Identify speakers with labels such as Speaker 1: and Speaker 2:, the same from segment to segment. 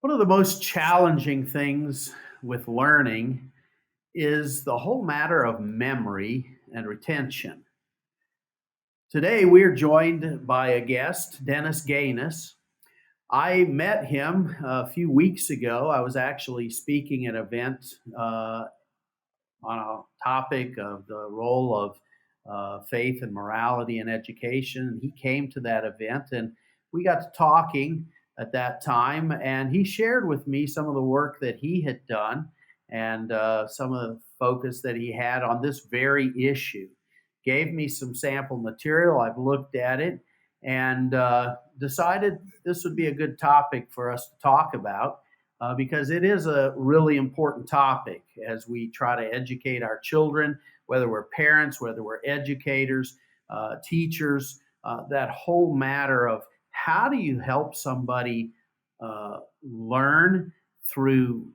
Speaker 1: One of the most challenging things with learning is the whole matter of memory and retention. Today, we're joined by a guest, Dennis Gayness. I met him a few weeks ago. I was actually speaking at an event on a topic of the role of faith and morality in education. He came to that event and we got to talking at that time. And he shared with me some of the work that he had done and some of the focus that he had on this very issue. Gave me some sample material. I've looked at it and decided this would be a good topic for us to talk about because it is a really important topic as we try to educate our children, whether we're parents, whether we're educators, teachers, that whole matter of how do you help somebody learn through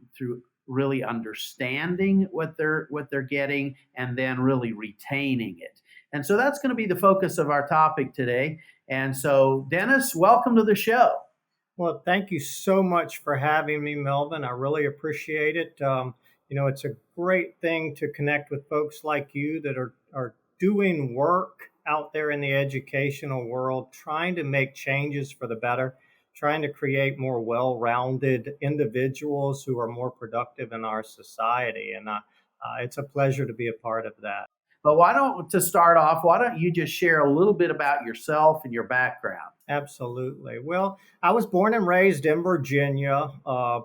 Speaker 1: really understanding what they're getting and then really retaining it. And so that's going to be the focus of our topic today. And so, Dennis, welcome to the show.
Speaker 2: Well, thank you so much for having me, Melvin. I really appreciate it. It's a great thing to connect with folks like you that are doing work out there in the educational world, trying to make changes for the better, trying to create more well-rounded individuals who are more productive in our society. And it's a pleasure to be a part of that.
Speaker 1: But to start off, why don't you just share a little bit about yourself and your background?
Speaker 2: Absolutely. Well, I was born and raised in Virginia,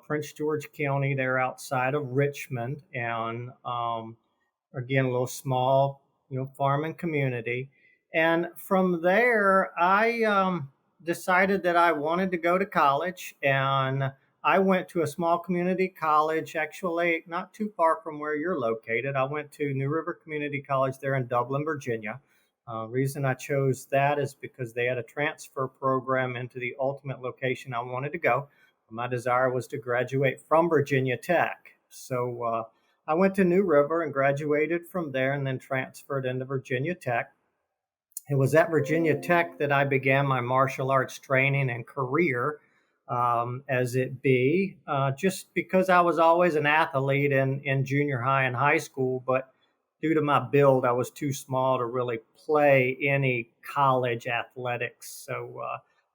Speaker 2: Prince George County, there outside of Richmond, and again, a little small, farming community. And from there, I decided that I wanted to go to college, and I went to a small community college, actually not too far from where you're located. I went to New River Community College there in Dublin, Virginia. Reason I chose that is because they had a transfer program into the ultimate location I wanted to go. My desire was to graduate from Virginia Tech. So I went to New River and graduated from there and then transferred into Virginia Tech. It was at Virginia Tech that I began my martial arts training and career, as it be, just because I was always an athlete in junior high and high school, but due to my build, I was too small to really play any college athletics. So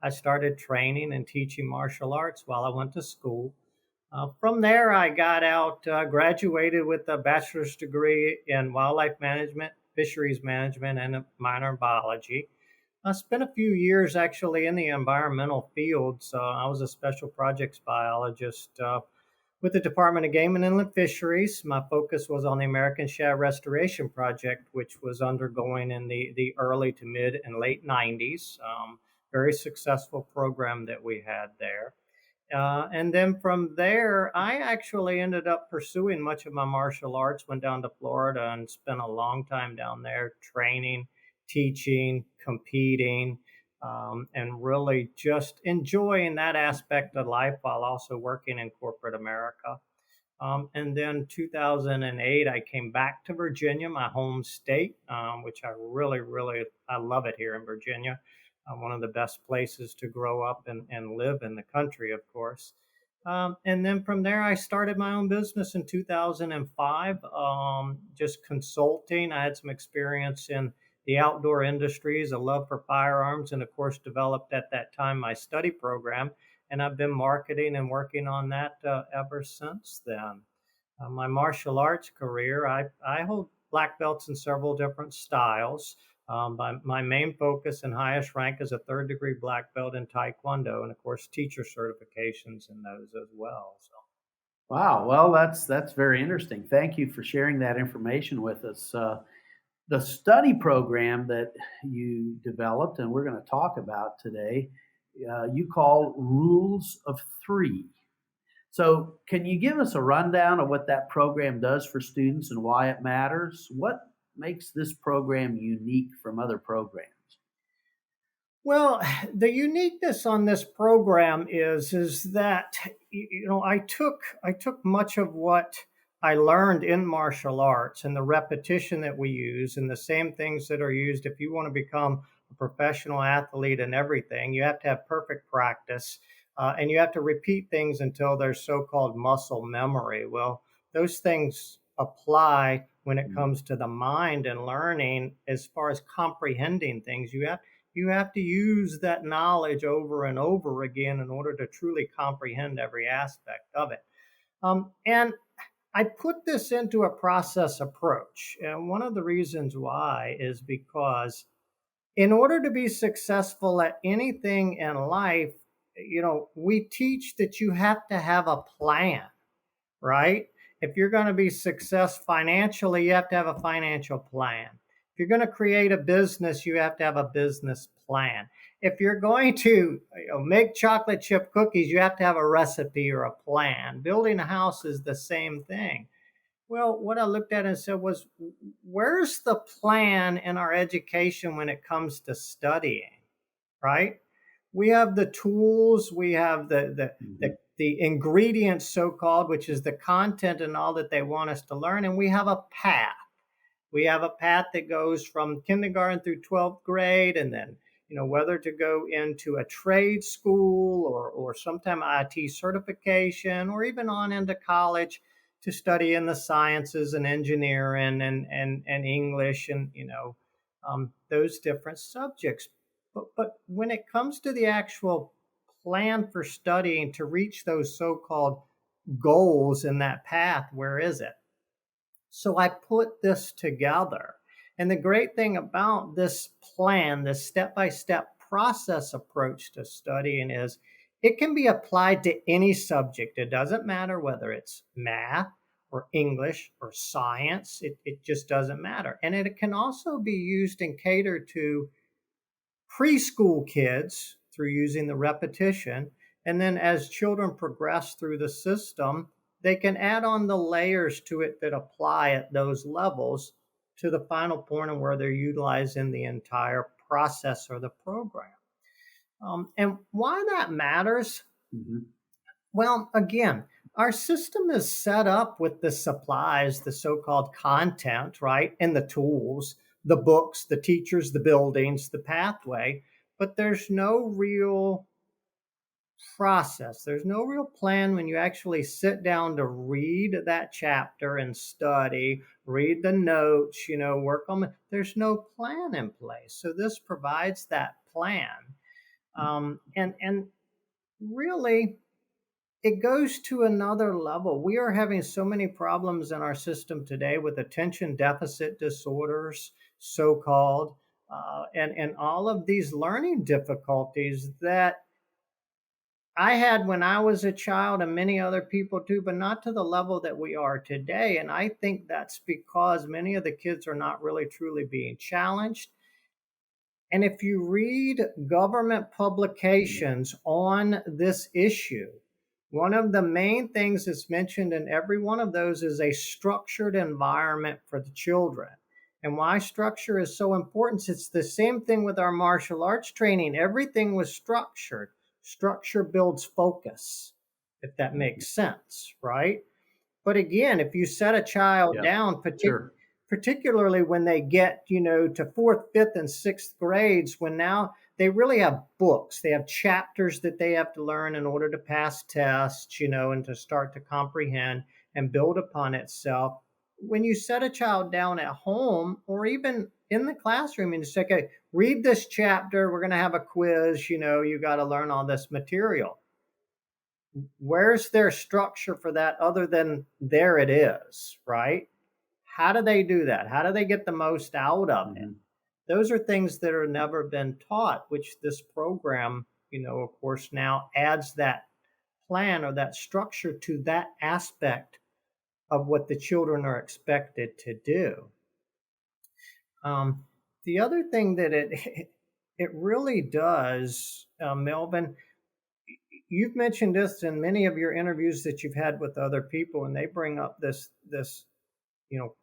Speaker 2: I started training and teaching martial arts while I went to school. From there, I got out, graduated with a bachelor's degree in wildlife management, fisheries management, and a minor in biology. I spent a few years actually in the environmental fields. I was a special projects biologist with the Department of Game and Inland Fisheries. My focus was on the American Shad Restoration Project, which was undergoing in the early to mid and late 90s. Very successful program that we had there. And then from there, I actually ended up pursuing much of my martial arts, went down to Florida and spent a long time down there training, teaching, competing, and really just enjoying that aspect of life while also working in corporate America. And then 2008, I came back to Virginia, my home state, which I love it here in Virginia. One of the best places to grow up and live in the country, of course. And then from there, I started my own business in 2005, just consulting. I had some experience in the outdoor industries, a love for firearms, and of course, developed at that time my study program. And I've been marketing and working on that ever since then. My martial arts career, I hold black belts in several different styles. My main focus and highest rank is a third degree black belt in Taekwondo, and of course, teacher certifications in those as well. So.
Speaker 1: Wow, well, that's very interesting. Thank you for sharing that information with us. The study program that you developed, and we're going to talk about today, you call Rules of Three. So, can you give us a rundown of what that program does for students and why it matters? What makes this program unique from other programs?
Speaker 2: Well, the uniqueness on this program is that I took much of what I learned in martial arts and the repetition that we use and the same things that are used if you want to become a professional athlete and everything. You have to have perfect practice. and you have to repeat things until there's so-called muscle memory. Well, those things apply when it comes to the mind and learning. As far as comprehending things, you have to use that knowledge over and over again in order to truly comprehend every aspect of it. And I put this into a process approach. And one of the reasons why is because in order to be successful at anything in life, we teach that you have to have a plan, right? If you're going to be successful financially, you have to have a financial plan. If you're going to create a business, you have to have a business plan. If you're going to make chocolate chip cookies, you have to have a recipe or a plan. Building a house is the same thing. Well, what I looked at and said was, where's the plan in our education when it comes to studying, right? We have the tools, we have the ingredients, so-called, which is the content and all that they want us to learn, and we have a path. We have a path that goes from kindergarten through 12th grade, and then whether to go into a trade school or sometime IT certification, or even on into college to study in the sciences and engineering and English and those different subjects. But when it comes to the actual plan for studying to reach those so-called goals in that path, where is it? So I put this together. And the great thing about this plan, this step-by-step process approach to studying, is it can be applied to any subject. It doesn't matter whether it's math or English or science. It just doesn't matter. And it can also be used and catered to preschool kids through using the repetition. And then as children progress through the system, they can add on the layers to it that apply at those levels to the final point of where they're utilizing the entire process or the program. And why that matters? Well, again, our system is set up with the supplies, the so-called content, right? And the tools, the books, the teachers, the buildings, the pathway, but there's no real process. There's no real plan when you actually sit down to read that chapter and study, read the notes, work on it. There's no plan in place. So this provides that plan. And really, it goes to another level. We are having so many problems in our system today with attention deficit disorders, so-called, and all of these learning difficulties that I had when I was a child, and many other people too, but not to the level that we are today. And I think that's because many of the kids are not really truly being challenged. And if you read government publications on this issue, one of the main things that's mentioned in every one of those is a structured environment for the children. And why structure is so important, it's the same thing with our martial arts training. Everything was structured. Structure builds focus, if that makes sense, right? But again, if you set a child down, particularly when they get, to fourth, fifth, and sixth grades, when now they really have books, they have chapters that they have to learn in order to pass tests, and to start to comprehend and build upon itself. When you set a child down at home or even in the classroom and you say, okay, read this chapter, we're going to have a quiz, you got to learn all this material. Where's their structure for that other than there it is, right? How do they do that? How do they get the most out of it? Those are things that are never been taught, which this program, of course, now adds that plan or that structure to that aspect of what the children are expected to do. The other thing that it really does, Melvin, you've mentioned this in many of your interviews that you've had with other people, and they bring up this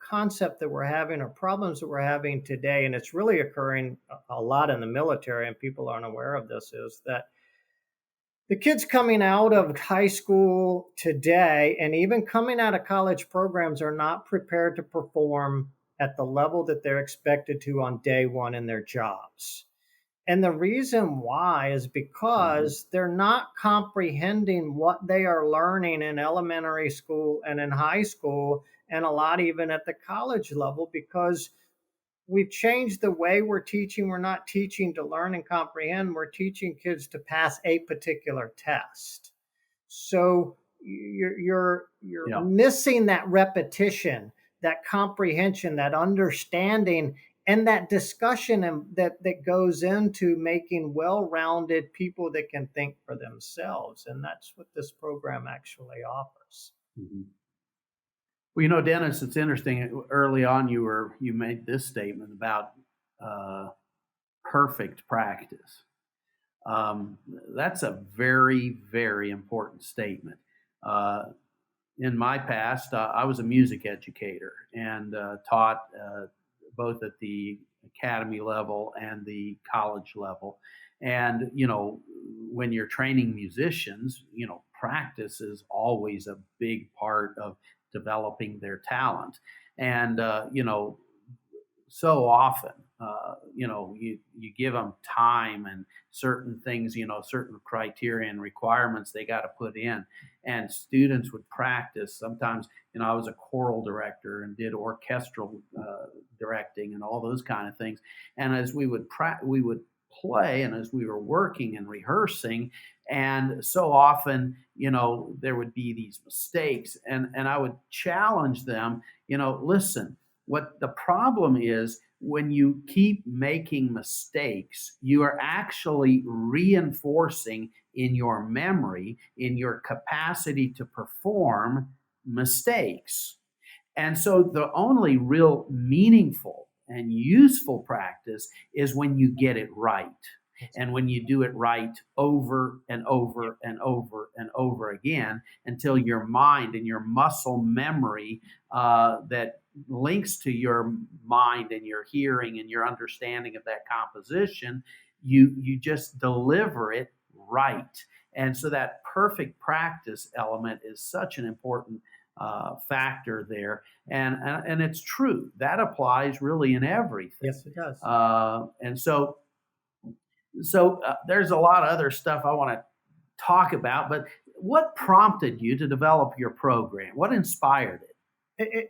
Speaker 2: concept that we're having or problems that we're having today, and it's really occurring a lot in the military, and people aren't aware of this, is that the kids coming out of high school today and even coming out of college programs are not prepared to perform at the level that they're expected to on day one in their jobs. And the reason why is because they're not comprehending what they are learning in elementary school and in high school, and a lot even at the college level, because we've changed the way we're teaching. We're not teaching to learn and comprehend. We're teaching kids to pass a particular test. So you're
Speaker 1: Yeah.
Speaker 2: missing that repetition, that comprehension, that understanding, and that discussion that goes into making well-rounded people that can think for themselves. And that's what this program actually offers.
Speaker 1: Mhm. Well, Dennis, it's interesting. Early on, you made this statement about uh, perfect practice. That's a very, very important statement. Uh, in my past, I was a music educator and taught both at the academy level and the college level. And, when you're training musicians, practice is always a big part of developing their talent. And, so often, you give them time and certain things, certain criteria and requirements they got to put in, and students would practice. Sometimes, I was a choral director and did orchestral directing and all those kind of things. And as we would play, and as we were working and rehearsing, and so often, there would be these mistakes, and I would challenge them. Listen, what the problem is, when you keep making mistakes, you are actually reinforcing in your memory, in your capacity to perform, mistakes. And so the only real meaningful and useful practice is when you get it right. And when you do it right over and over and over and over again, until your mind and your muscle memory that links to your mind and your hearing and your understanding of that composition, you just deliver it right. And so that perfect practice element is such an important factor there, and it's true that applies really in everything.
Speaker 2: Yes, it does.
Speaker 1: And so there's a lot of other stuff I want to talk about, but what prompted you to develop your program? What inspired it?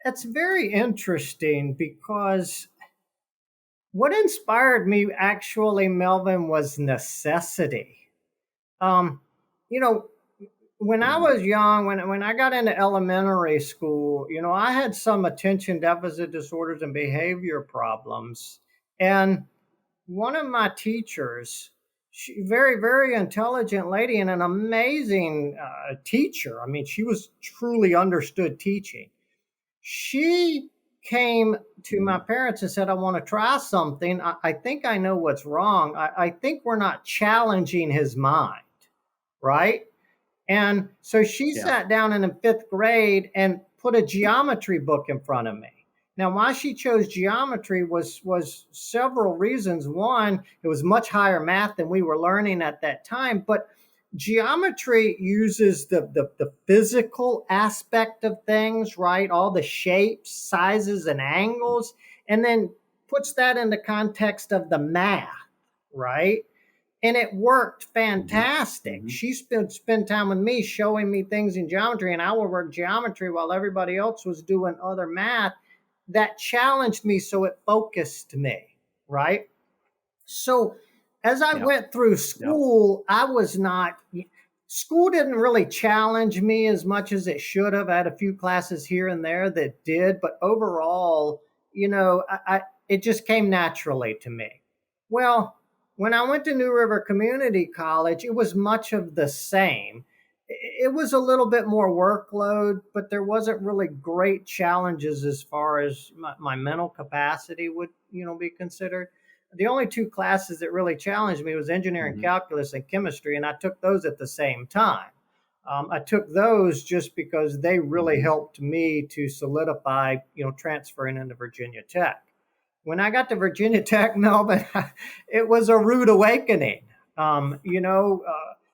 Speaker 2: It's very interesting, because what inspired me actually, Melvin, was necessity. Um, you know, when I was young, when I got into elementary school, I had some attention deficit disorders and behavior problems. And one of my teachers, she very, very intelligent lady and an amazing teacher. I mean, she was truly understood teaching. She came to my parents and said, I want to try something. I think I know what's wrong. I think we're not challenging his mind, right? And so she
Speaker 1: Yeah.
Speaker 2: sat down in the fifth grade and put a geometry book in front of me. Now, why she chose geometry was several reasons. One, it was much higher math than we were learning at that time, but geometry uses the physical aspect of things, right? All the shapes, sizes, and angles, and then puts that in the context of the math, right? And it worked fantastic.
Speaker 1: Mm-hmm.
Speaker 2: She spent time with me showing me things in geometry, and I would work geometry while everybody else was doing other math. That challenged me, so it focused me, right? So as I went through school, school didn't really challenge me as much as it should have. I had a few classes here and there that did, but overall, it just came naturally to me. Well, when I went to New River Community College, it was much of the same. It was a little bit more workload, but there wasn't really great challenges as far as my mental capacity would, be considered. The only two classes that really challenged me was engineering, calculus, and chemistry, and I took those at the same time. I took those just because they really helped me to solidify, transferring into Virginia Tech. When I got to Virginia Tech, Melvin, it was a rude awakening.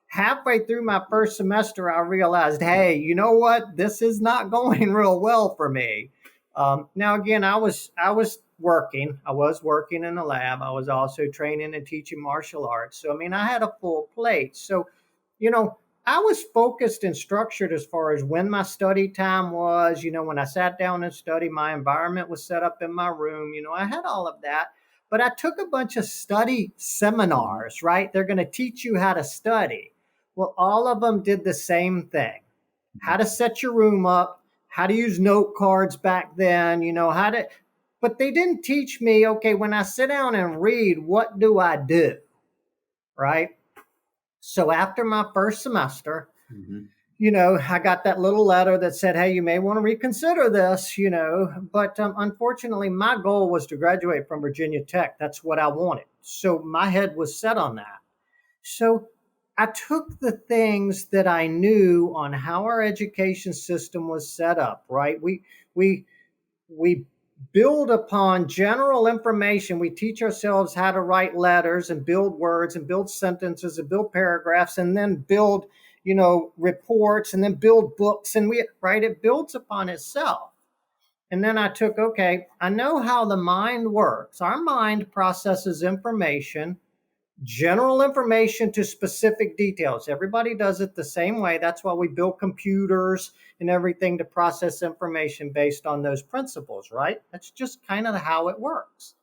Speaker 2: Halfway through my first semester, I realized, hey, you know what? This is not going real well for me. Now, again, I was working. I was working in the lab. I was also training and teaching martial arts. So, I mean, I had a full plate. So, you know, I was focused and structured as far as when my study time was. When I sat down and studied, my environment was set up in my room. I had all of that. But I took a bunch of study
Speaker 1: Mhm.
Speaker 2: seminars, right? They're going to teach you how to study. Well, all of them did the same thing: how to set your room up, how to use note cards back then, how to, but they didn't teach me, okay, when I sit down and read, what do I do? Right? So after my first semester,
Speaker 1: Mhm.
Speaker 2: I got that little letter that said, hey, you may want to reconsider this, but unfortunately, my goal was to graduate from Virginia Tech. That's what I wanted. So my head was set on that. So I took the things that I knew on how our education system was set up, right? We we build upon general information. We teach ourselves how to write letters and build words and build sentences and build paragraphs and then build, reports and then build books, and it builds upon itself. And then I took, okay, I know how the mind works. Our mind processes information, general information to specific details. Everybody does it the same way. That's why we build computers and everything to process information based on those principles, right? That's just kind of how it works.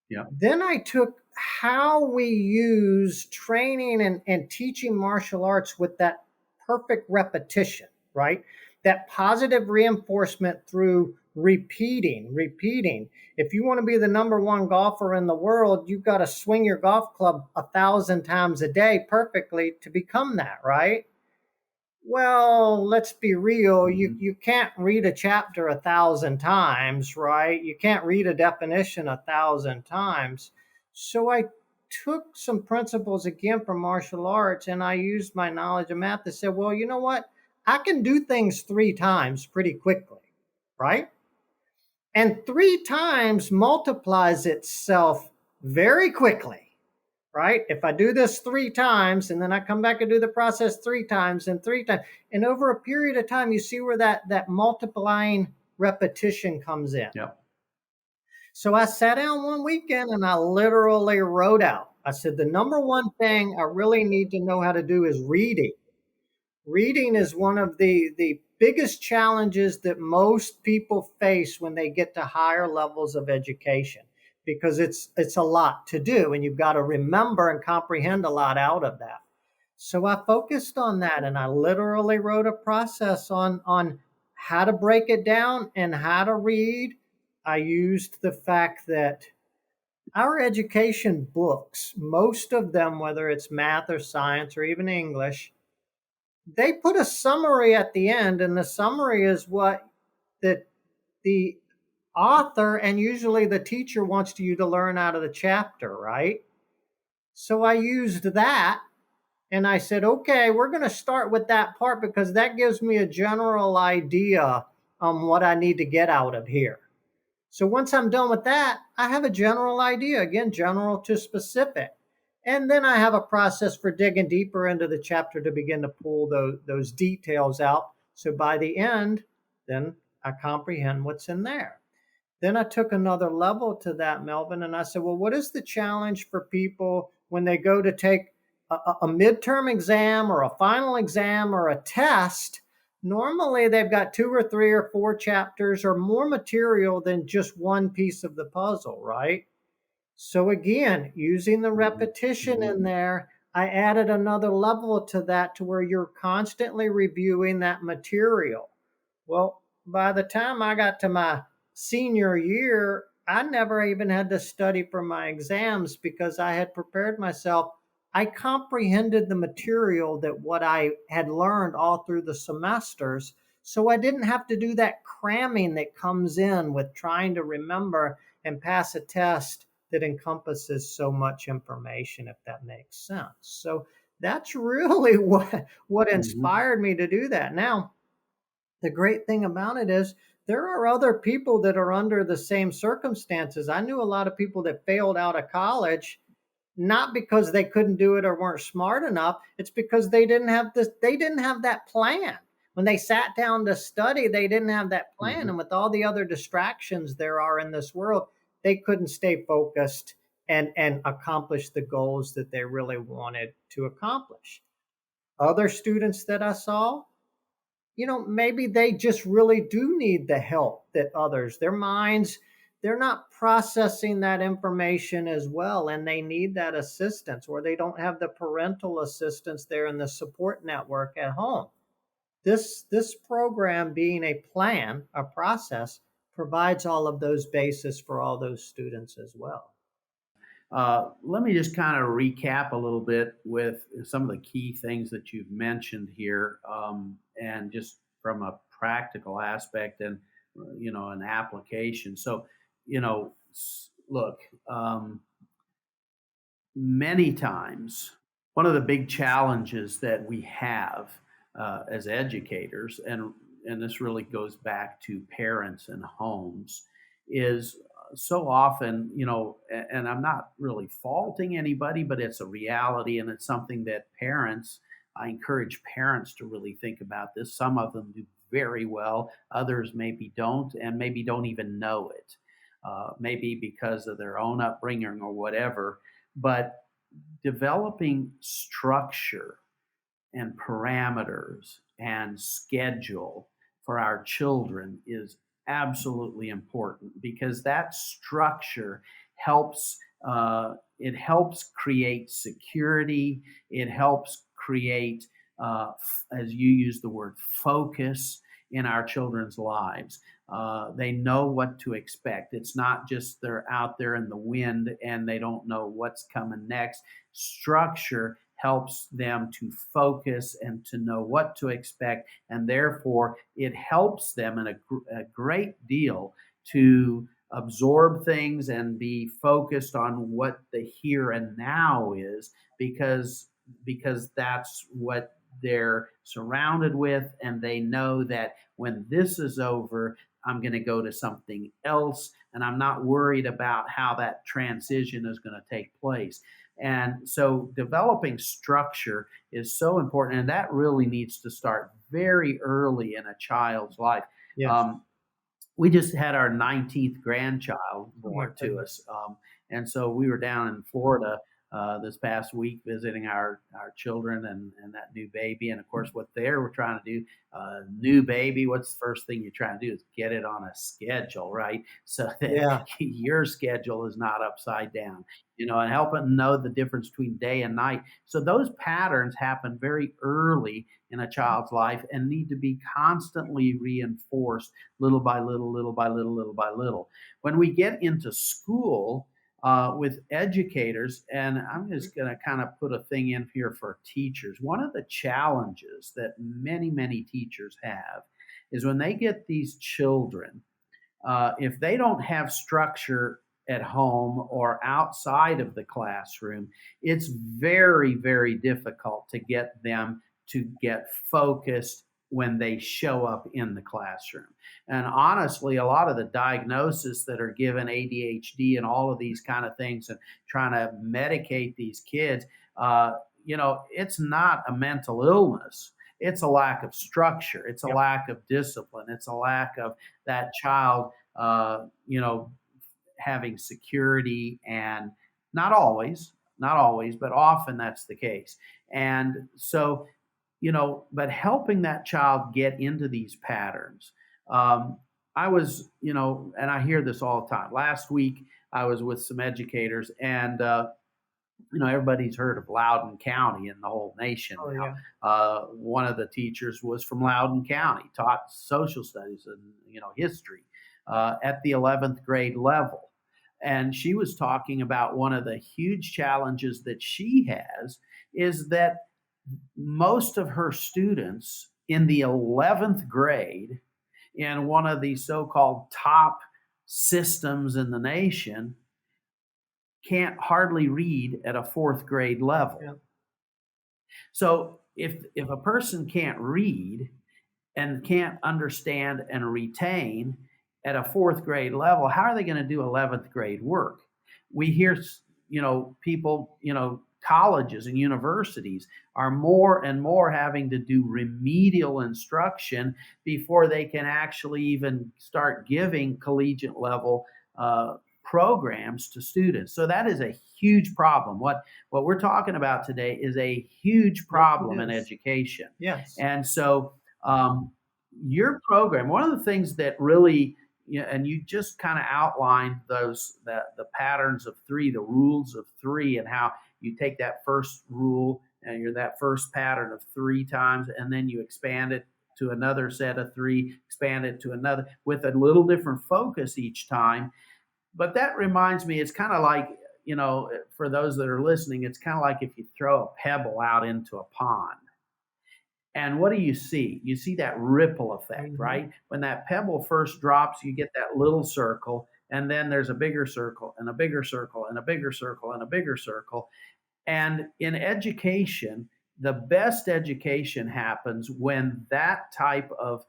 Speaker 1: Yeah.
Speaker 2: Then I took how we use training and teaching martial arts with that perfect repetition, right? That positive reinforcement through repeating. If you want to be the number one golfer in the world, you've got to swing your golf club 1,000 times a day perfectly to become that, right? Well, let's be real. You
Speaker 1: Mhm.
Speaker 2: you can't read a chapter 1,000 times, right? You can't read a definition 1,000 times. So I took some principles again from martial arts, and I used my knowledge of math to say, well, you know what? I can do things 3 times pretty quickly, right? And 3 times multiplies itself very quickly, right? If I do this 3 times and then I come back and do the process 3 times and 3 times, and over a period of time, you see where that multiplying repetition comes in.
Speaker 1: Yeah.
Speaker 2: So I sat down one weekend and I literally wrote out. I said, the number one thing I really need to know how to do is reading. Reading is one of the biggest challenges that most people face when they get to higher levels of education, because it's a lot to do and you've got to remember and comprehend a lot out of that. So I focused on that and I literally wrote a process on how to break it down and how to read. I used the fact that our education books, most of them, whether it's math or science or even English, they put a summary at the end, and the summary is what the author and usually the teacher wants you to learn out of the chapter, right? So I used that and I said, okay, we're going to start with that part because that gives me a general idea on what I need to get out of here. So once I'm done with that, I have a general idea, again, general to specific. And then I have a process for digging deeper into the chapter to begin to pull those details out. So by the end, then I comprehend what's in there. Then I took another level to that, Melvin, and I said, well, what is the challenge for people when they go to take a midterm exam or a final exam or a test? Normally, they've got 2 or 3 or 4 chapters or more material than just one piece of the puzzle, right? So, again, using the
Speaker 1: Mhm.
Speaker 2: repetition
Speaker 1: Mhm.
Speaker 2: in there, I added another level to that to where you're constantly reviewing that material. Well, by the time I got to my senior year, I never even had to study for my exams because I had prepared myself. I comprehended the material that what I had learned all through the semesters. So I didn't have to do that cramming that comes in with trying to remember and pass a test that encompasses so much information, if that makes sense. So that's really what
Speaker 1: Mhm.
Speaker 2: inspired me to do that. Now, the great thing about it is there are other people that are under the same circumstances. I knew a lot of people that failed out of college not because they couldn't do it or weren't smart enough. It's because they didn't have that plan. when they sat down to study, they didn't have that plan.
Speaker 1: Mhm.
Speaker 2: And with all the other distractions there are in this world, they couldn't stay focused and accomplish the goals that they really wanted to accomplish. Other students that I saw, maybe they just really do need the help that others, their minds, they're not processing that information as well, and they need that assistance, or they don't have the parental assistance there in the support network at home. This program, being a plan, a process, provides all of those bases for all those students as well.
Speaker 1: Let me just kind of recap a little bit with some of the key things that you've mentioned here, and just from a practical aspect and an application. So, look, many times one of the big challenges that we have as educators, and this really goes back to parents and homes, is so often, and I'm not really faulting anybody, but it's a reality, and it's something that parents, I encourage parents to really think about this. Some of them do very well, others maybe don't, and maybe don't even know it, maybe because of their own upbringing or whatever. But developing structure and parameters and schedule for our children is absolutely important, because that structure helps it helps create security. It helps create, as you use the word, focus in our children's lives. They know what to expect. It's not just they're out there in the wind and they don't know what's coming next. Structure helps them to focus and to know what to expect, and therefore it helps them in a great deal to absorb things and be focused on what the here and now is, because that's what they're surrounded with, and they know that when this is over, I'm going to go to something else, and I'm not worried about how that transition is going to take place. And so developing structure is so important, and that really needs to start very early in a child's life.
Speaker 2: Yes.
Speaker 1: Um, we just had our 19th grandchild
Speaker 2: Oh my
Speaker 1: born to
Speaker 2: goodness.
Speaker 1: us. And so we were down in Florida this past week visiting our children and that new baby. And of course, what they were trying to do, new baby, what's the first thing you're trying to do is get it on a schedule, right? So that
Speaker 2: Yeah.
Speaker 1: your schedule is not upside down, and help them know the difference between day and night. So those patterns happen very early in a child's life and need to be constantly reinforced little by little, little by little, little by little. When we get into school with educators, and I'm just going to kind of put a thing in here for teachers, one of the challenges that many, many teachers have is when they get these children, if they don't have structure at home or outside of the classroom, it's very, very difficult to get them to get focused when they show up in the classroom. And honestly, a lot of the diagnoses that are given, ADHD and all of these kind of things, and trying to medicate these kids, it's not a mental illness. It's a lack of structure. It's a
Speaker 2: Yep.
Speaker 1: lack of discipline. It's a lack of that child, uh, you know, having security, and not always, but often that's the case. And so, but helping that child get into these patterns. Um, I was, and I hear this all the time. Last week, I was with some educators, and everybody's heard of Loudoun County in the whole nation
Speaker 2: Oh
Speaker 1: now.
Speaker 2: yeah.
Speaker 1: One of the teachers was from Loudoun County, taught social studies and history at the 11th grade level, and she was talking about one of the huge challenges that she has is that most of her students in the 11th grade in one of the so-called top systems in the nation can't hardly read at a fourth grade level.
Speaker 2: Yeah.
Speaker 1: So if a person can't read and can't understand and retain at a fourth grade level, how are they going to do 11th grade work? We hear, people, colleges and universities are more and more having to do remedial instruction before they can actually even start giving collegiate level programs to students. So that is a huge problem. What we're talking about today is a huge problem in education.
Speaker 2: Yes.
Speaker 1: And so your program, one of the things that really, and you just kind of outlined the patterns of three, the rules of three, and how you take that first rule and you're that first pattern of three times, and then you expand it to another set of three, expand it to another with a little different focus each time. But that reminds me, it's kind of like, for those that are listening, it's kind of like if you throw a pebble out into a pond. And what do you see? You see that ripple effect, right? When that pebble first drops, you get that little circle, and then there's a bigger circle, and a bigger circle, and a bigger circle, and a bigger circle. And in education, the best education happens when that type of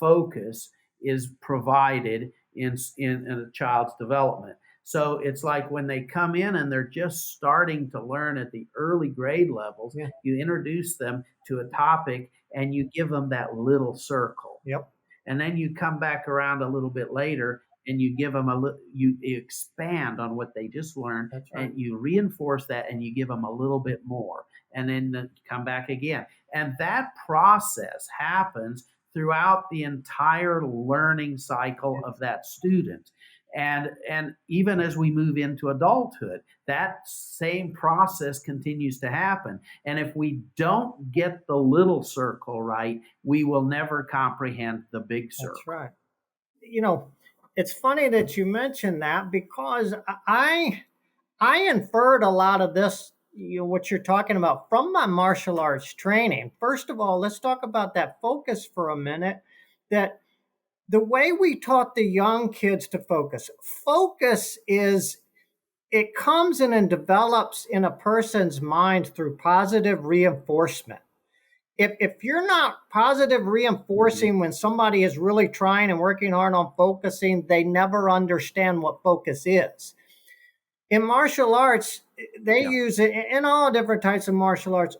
Speaker 1: focus is provided in a child's development. So it's like when they come in and they're just starting to learn at the early grade levels, you introduce them to a topic and you give them that little circle.
Speaker 2: Yep.
Speaker 1: And then you come back around a little bit later and you give them you expand on what they just learned.
Speaker 2: That's right.
Speaker 1: And you reinforce that and you give them a little bit more, and then come back again. And that process happens throughout the entire learning cycle of that student. And even as we move into adulthood, that same process continues to happen. And if we don't get the little circle right, we will never comprehend the big circle.
Speaker 2: That's right. It's funny that you mentioned that, because I inferred a lot of this, what you're talking about, from my martial arts training. First of all, let's talk about that focus for a minute. That the way we taught the young kids to focus is, it comes in and develops in a person's mind through positive reinforcement. If you're not positive reinforcing when somebody is really trying and working hard on focusing, they never understand what focus is. In martial arts, they use it in all different types of martial arts.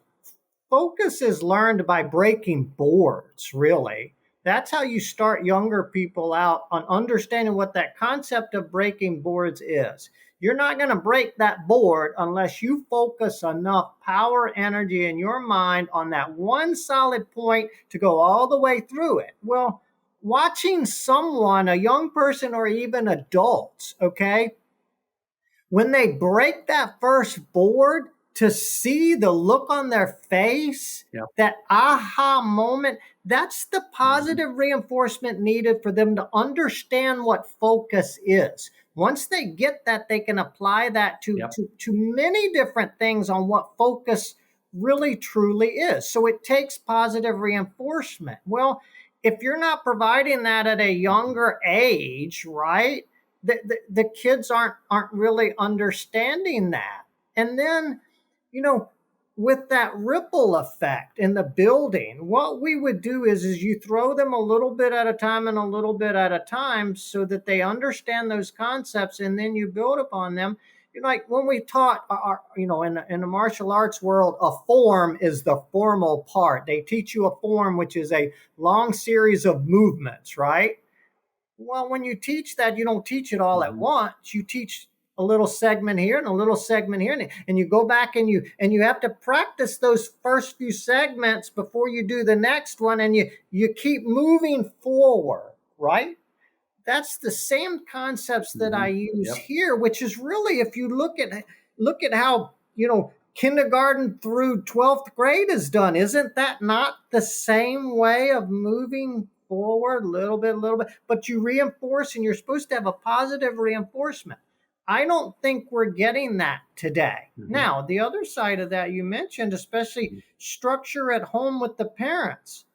Speaker 2: Focus is learned by breaking boards, really. That's how you start younger people out on understanding what that concept of breaking boards is. You're not going to break that board unless you focus enough power, energy in your mind on that one solid point to go all the way through it. Well, watching someone, a young person or even adults, okay, when they break that first board, to see the look on their face, that aha moment, that's the positive reinforcement needed for them to understand what focus is. Once they get that, they can apply that to many different things on what focus really truly is. So it takes positive reinforcement. Well, if you're not providing that at a younger age, right, the kids aren't really understanding that. And then, with that ripple effect in the building, what we would do is you throw them a little bit at a time and a little bit at a time so that they understand those concepts, and then you build upon them. Like when we taught, in the martial arts world, a form is the formal part. They teach you a form, which is a long series of movements, right? Well, when you teach that, you don't teach it all at once. You teach a little segment here and a little segment here, and you go back and you have to practice those first few segments before you do the next one, and you keep moving forward, right? That's the same concepts that I use here, which is really, if you look at how kindergarten through 12th grade is done, isn't that not the same way of moving forward, little bit, but you reinforce, and you're supposed to have a positive reinforcement. I don't think we're getting that today. Now, the other side of that you mentioned, especially structure at home with the parents.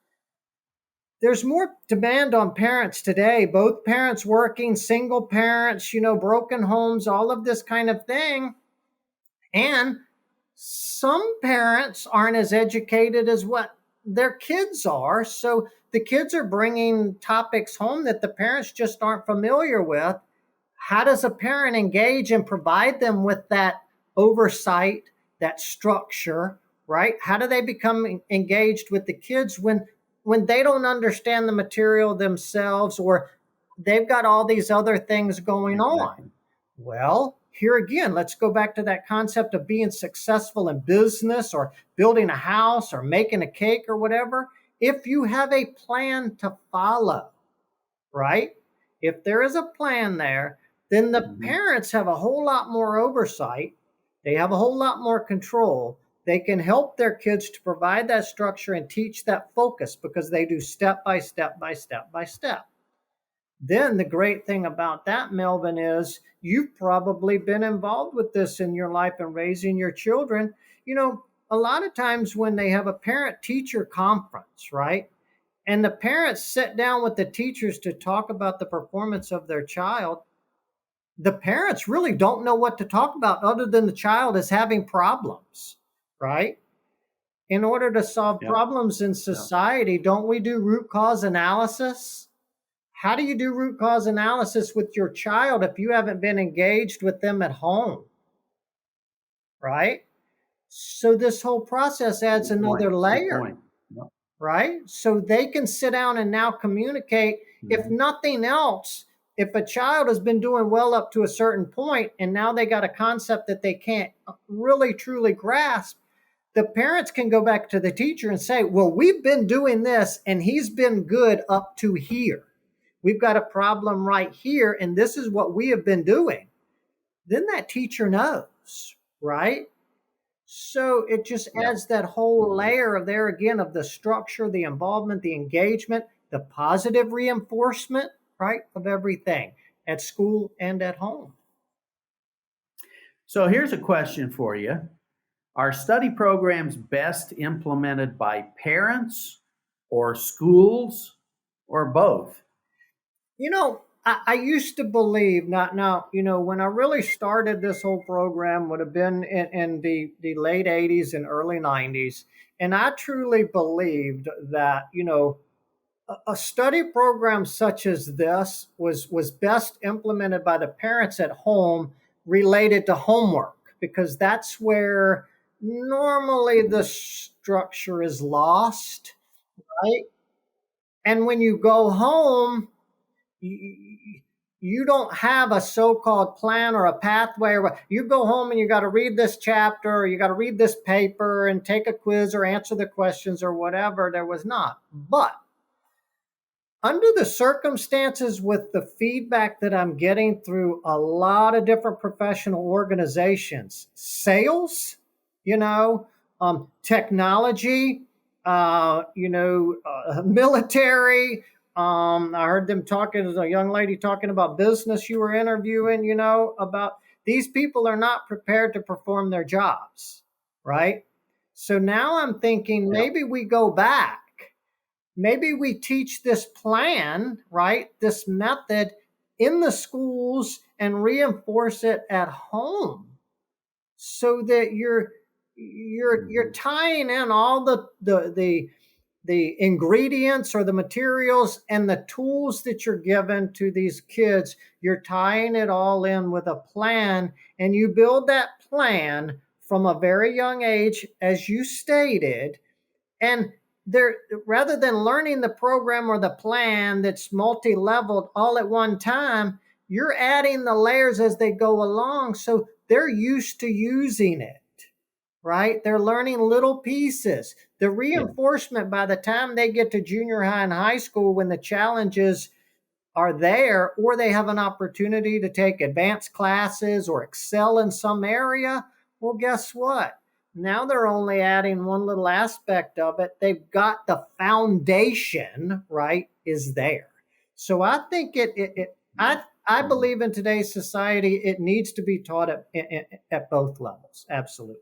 Speaker 2: There's more demand on parents today, both parents working, single parents, broken homes, all of this kind of thing. And some parents aren't as educated as what their kids are. So the kids are bringing topics home that the parents just aren't familiar with. How does a parent engage and provide them with that oversight that structure, right? How do they become engaged with the kids when they don't understand the material themselves, or they've got all these other things going
Speaker 1: Exactly.
Speaker 2: on? Well, here again, let's go back to that concept of being successful in business or building a house or making a cake or whatever. If you have a plan to follow, right? If there is a plan there, then the
Speaker 1: Mm-hmm.
Speaker 2: parents have a whole lot more oversight. They have a whole lot more control. They can help their kids to provide that structure and teach that focus because they do step by step by step by step. Then the great thing about that, Melvin, is you've probably been involved with this in your life and raising your children. A lot of times when they have a parent teacher conference, right? And the parents sit down with the teachers to talk about the performance of their child, the parents really don't know what to talk about other than the child is having problems, right? In order to solve
Speaker 1: Yeah.
Speaker 2: problems in society, don't we do root cause analysis? How do you do root cause analysis with your child if you haven't been engaged with them at home? Right? So this whole process adds
Speaker 1: Good point.
Speaker 2: another
Speaker 1: Good
Speaker 2: layer,
Speaker 1: point. Yep.
Speaker 2: right? So they can sit down and now communicate. If
Speaker 1: Mm-hmm.
Speaker 2: nothing else, if a child has been doing well up to a certain point and now they got a concept that they can't really truly grasp, the parents can go back to the teacher and say, well, we've been doing this and he's been good up to here. We've got a problem right here, and this is what we have been doing. Then that teacher knows, right? So it just
Speaker 1: Yeah.
Speaker 2: adds that whole
Speaker 1: Mm-hmm.
Speaker 2: layer of there again of the structure, the involvement, the engagement, the positive reinforcement, right, of everything at school and at home.
Speaker 1: So here's a question for you. Are study programs best implemented by parents or schools or both?
Speaker 2: I used to believe, not now, when I really started this whole program would have been in the late 80s and early 90s. And I truly believed that, a study program such as this was best implemented by the parents at home related to homework, because that's where normally the structure is lost, right? And when you go home, you don't have a so-called plan or a pathway, or you go home and you got to read this chapter or you got to read this paper and take a quiz or answer the questions or whatever. There was not. But under the circumstances, with the feedback that I'm getting through a lot of different professional organizations, sales, technology, military. I heard them talking, as a young lady talking about business you were interviewing, about these people are not prepared to perform their jobs, right? So now I'm thinking
Speaker 1: Yeah.
Speaker 2: maybe we go back. Maybe we teach this plan, right? This method in the schools and reinforce it at home so that you're
Speaker 1: Mm-hmm.
Speaker 2: tying in all the ingredients or the materials and the tools that you're given to these kids. You're tying it all in with a plan, and you build that plan from a very young age, as you stated. And there, rather than learning the program or the plan that's multi-leveled all at one time, you're adding the layers as they go along, so they're used to using it, right? They're learning little pieces. The
Speaker 1: Yeah.
Speaker 2: reinforcement by the time they get to junior high and high school, when the challenges are there, or they have an opportunity to take advanced classes or excel in some area, well, guess what? Now they're only adding one little aspect of it. They've got the foundation, right, is there. So I think I
Speaker 1: Mhm.
Speaker 2: believe in today's society, it needs to be taught at both levels. Absolutely.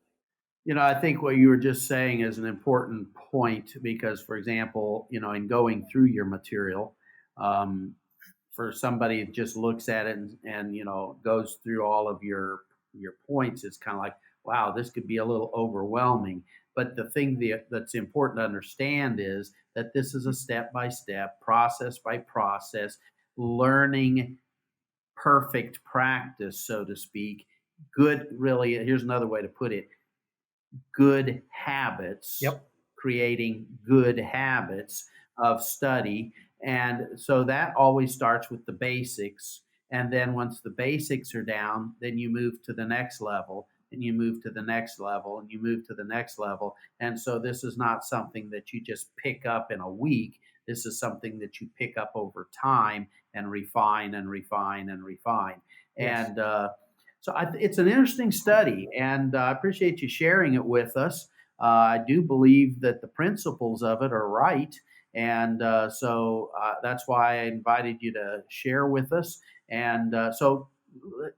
Speaker 1: I think what you were just saying is an important point because, for example, in going through your material, um, for somebody that just looks at it and goes through all of your points, it's kind of like, wow, this could be a little overwhelming. But the thing that's important to understand is that this is a step by step, process by process, learning perfect practice, so to speak. Good, really. Here's another way to put it: good habits,
Speaker 2: Yep.
Speaker 1: creating good habits of study. And so that always starts with the basics. And then once the basics are down, then you move to the next level, and you move to the next level, and you move to the next level. And so this is not something that you just pick up in a week. This is something that you pick up over time and refine and refine and refine.
Speaker 2: Yes.
Speaker 1: And it's an interesting study, and I appreciate you sharing it with us. I do believe that the principles of it are right, and that's why I invited you to share with us. And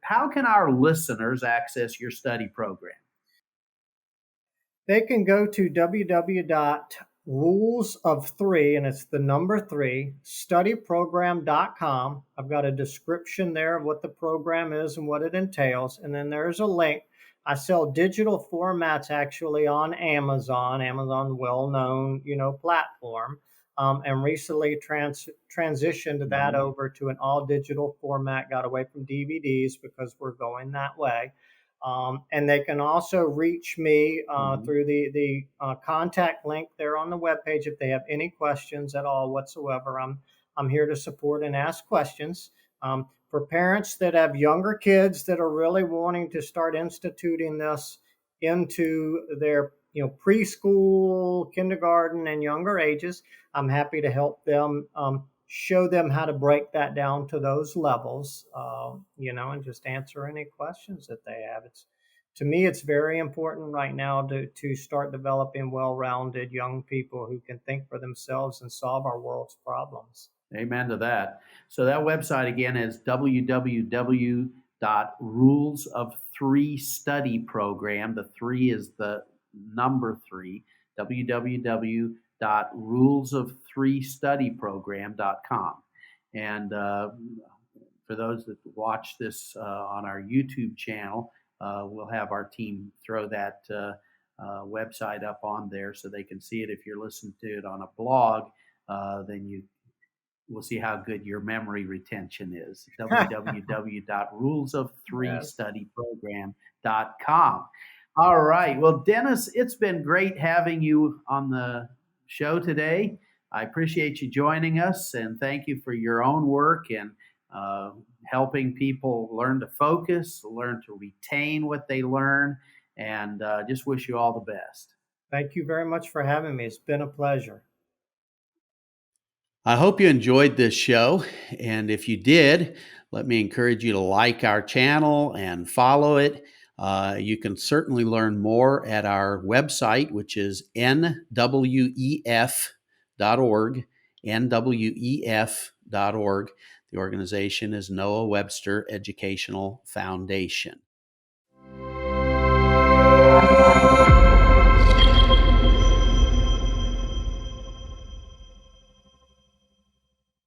Speaker 1: how can our listeners access your study program?
Speaker 2: They can go to www.rulesof3, and it's the number 3, studyprogram.com. I've got a description there of what the program is and what it entails. And then there's a link. I sell digital formats actually on Amazon, well-known, platform. And recently transitioned that
Speaker 1: Mhm.
Speaker 2: over to an all digital format, got away from DVDs because we're going that way. And they can also reach me
Speaker 1: Mhm.
Speaker 2: through the contact link there on the webpage if they have any questions at all whatsoever. I'm here to support and ask questions. For parents that have younger kids that are really wanting to start instituting this into their preschool, kindergarten, and younger ages, I'm happy to help them. Show them how to break that down to those levels, and just answer any questions that they have. To me, it's very important right now to start developing well-rounded young people who can think for themselves and solve our world's problems.
Speaker 1: Amen to that. So that website again is www.rulesof3studyprogram. The 3 is the number 3. www.rulesof3studyprogram.com. And for those that watch this on our YouTube channel, we'll have our team throw that website up on there so they can see it. If you're listening to it on a blog, then we'll see how good your memory retention is.
Speaker 2: Yes.
Speaker 1: www.rulesof3studyprogram.com. All right. Well, Dennis, it's been great having you on the show today. I appreciate you joining us, and thank you for your own work and uh, helping people learn to focus, learn to retain what they learn, and just wish you all the best.
Speaker 2: Thank you very much for having me. It's been a pleasure.
Speaker 1: I hope you enjoyed this show. And if you did, let me encourage you to like our channel and follow it. You can certainly learn more at our website, which is nwef.org. nwef.org. The organization is Noah Webster Educational Foundation.